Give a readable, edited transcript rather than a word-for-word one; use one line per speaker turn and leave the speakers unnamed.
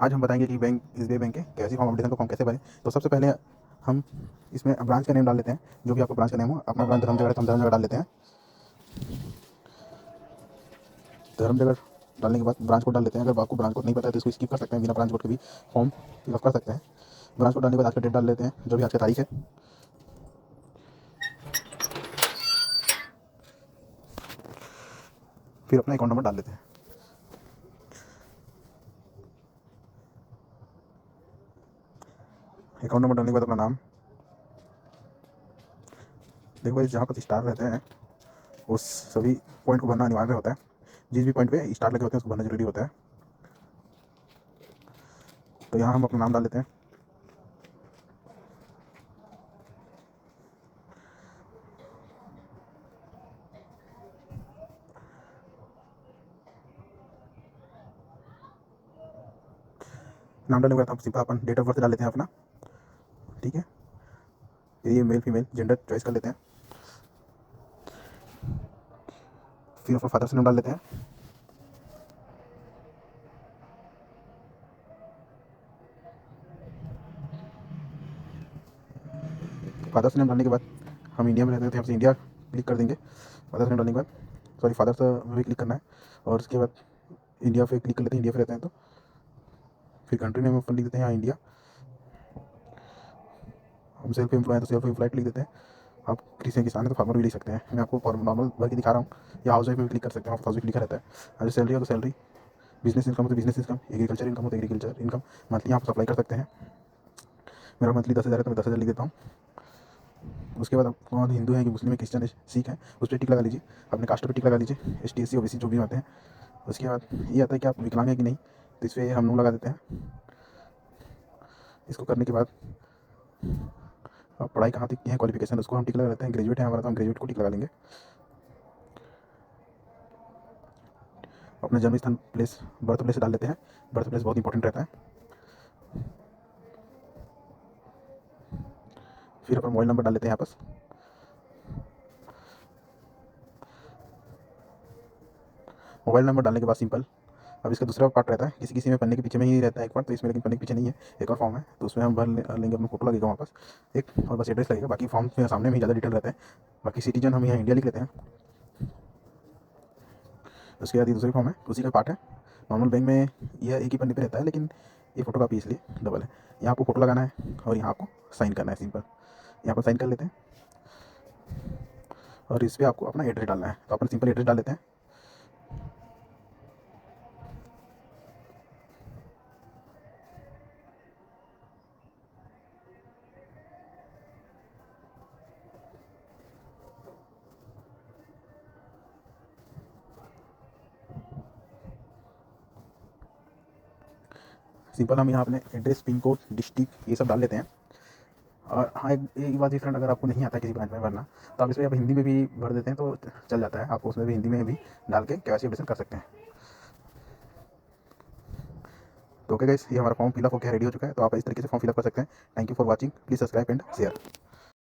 आज हम बताएंगे कि बैंक SBI बैंक के केवाईसी फॉर्म अपडेशन को फॉर्म कैसे भरें। तो सबसे पहले हम इसमें ब्रांच का नेम डाल लेते हैं, जो भी आपका ब्रांच का नेम हो। अपना ब्रांच धर्मजगढ़ है तो हम धर्मजगढ़ डाल लेते हैं। धर्मजगढ़ डालने के बाद ब्रांच कोड डाल लेते हैं। अगर आपको ब्रांच कोड नहीं पता है तो इसको स्किप कर सकते हैं, बिना ब्रांच कोड के भी फॉर्म फिलअप कर सकते हैं। ब्रांच कोड डालने के बाद आज का डेट डाल लेते हैं, जो भी आज की तारीख है। फिर अपना अकाउंट नंबर डाल लेते हैं। अकाउंट नंबर डालने के बाद अपना नाम, देखो भाई जहाँ पर स्टार रहते हैं उस सभी पॉइंट को भरना अनिवार्य होता है। जिस भी पॉइंट पे स्टार लगे होते हैं उसको भरना जरूरी होता है। तो यहाँ हम अपना नाम डाल लेते हैं। नाम डालने के बाद हम सिंपल अपन डेट ऑफ बर्थ डाल लेते हैं अपना, ठीक है। ये मेल फीमेल जेंडर चॉइस कर लेते हैं। फिर अपना फादर से नाम डाल लेते हैं। फादर्स नेम डालने के बाद हम इंडिया में रहते हैं तो यहाँ से इंडिया क्लिक कर देंगे। फादर्स नेम डालने के बाद फादर्स में भी क्लिक करना है, और उसके बाद इंडिया पे क्लिक कर लेते हैं। इंडिया पे रहते हैं तो फिर कंट्री नेम अपन लिख देते हैं यहाँ इंडिया। हम सेल्फ एम्प्लॉय हैं तो सेल्फ एम्प्लॉयड लिख देते हैं। आप कृषि किसान है तो फार्मर भी लिख सकते हैं। मैं आपको नॉर्मल भर के दिखा रहा हूँ, या हाउस वाइफ में भी क्लिक कर सकते हैं। हाउस वाइफ लिखा रहता है। अगर सैलरी हो तो सैलरी, बिजनेस इनकम हो तो बिजनेस इनकम, एग्रीकल्चर इनकम हो तो एग्रीकल्चर इनकम। मंथली आप अप्लाई कर सकते हैं। मेरा मंथली 10,000 है तो मैं 10,000 लिख देता हूँ। उसके बाद आप कौन हिंदू है कि मुस्लिम है, क्रिश्चियन है, सिख है, उस पर टिक लगा लीजिए। अपने कास्ट पर टिक लगा लीजिए। ST SC OBC जो भी आते हैं। उसके बाद ये आता है कि आप विकलांग है कि नहीं, तो इस पर हम नो लगा देते हैं। इसको करने के बाद आप पढ़ाई कहाँ तक की है, क्वालिफिकेशन, उसको हम टिक लगा देते हैं। ग्रेजुएट है हमारा तो हम ग्रेजुएट को टिक लगा लेंगे। अपना जन्म स्थान प्लेस, बर्थ प्लेस डाल लेते हैं। बर्थ प्लेस बहुत इंपॉर्टेंट रहता है। फिर अपना मोबाइल नंबर डाल लेते हैं यहाँ पर। मोबाइल नंबर डालने के बाद सिंपल, अब इसका दूसरा पार्ट रहता है, किसी किसी में पन्ने के पीछे में ही रहता है एक पार्ट, तो इसमें लेकिन पन्ने के पीछे नहीं है। एक और फॉर्म है तो उसमें हम लेंगे, अपना फोटो लगेगा वहाँ पास एक, और बस एड्रेस लगेगा। बाकी फॉर्म में सामने में ही ज़्यादा डिटेल रहता है। बाकी सिटीजन हम यहाँ इंडिया लिख लेते हैं। उसके बाद ये दूसरी फॉर्म है, उसी का पार्ट है। नॉर्मल बैंक में यह एक ही पन्ने पे रहता है, लेकिन ये फोटो कापी इसलिए डबल है। यहाँ आपको फोटो लगाना है और यहाँ आपको साइन करना है। सिंपल यहाँ पर साइन कर लेते हैं, और इस पर आपको अपना एड्रेस डालना है। तो अपन सिंपल एड्रेस डाल लेते हैं। सिंपल हम यहाँ अपने एड्रेस, पिन कोड, डिस्ट्रिक्ट ये सब डाल लेते हैं। और हाँ, एक बात डिफरेंट, अगर आपको नहीं आता किसी ब्रांच में भरना तो आप इसमें आप हिंदी में भी भर देते हैं तो चल जाता है। आप उसमें भी हिंदी में भी डाल के केवाईसी अपडेशन कर सकते हैं। तो ओके गाइस, ये हमारा फॉर्म फिलअप हो गया, रेडी हो चुका है। तो आप इस तरीके से फॉर्म फिलअप कर सकते हैं। Thank you for watching, please subscribe and share.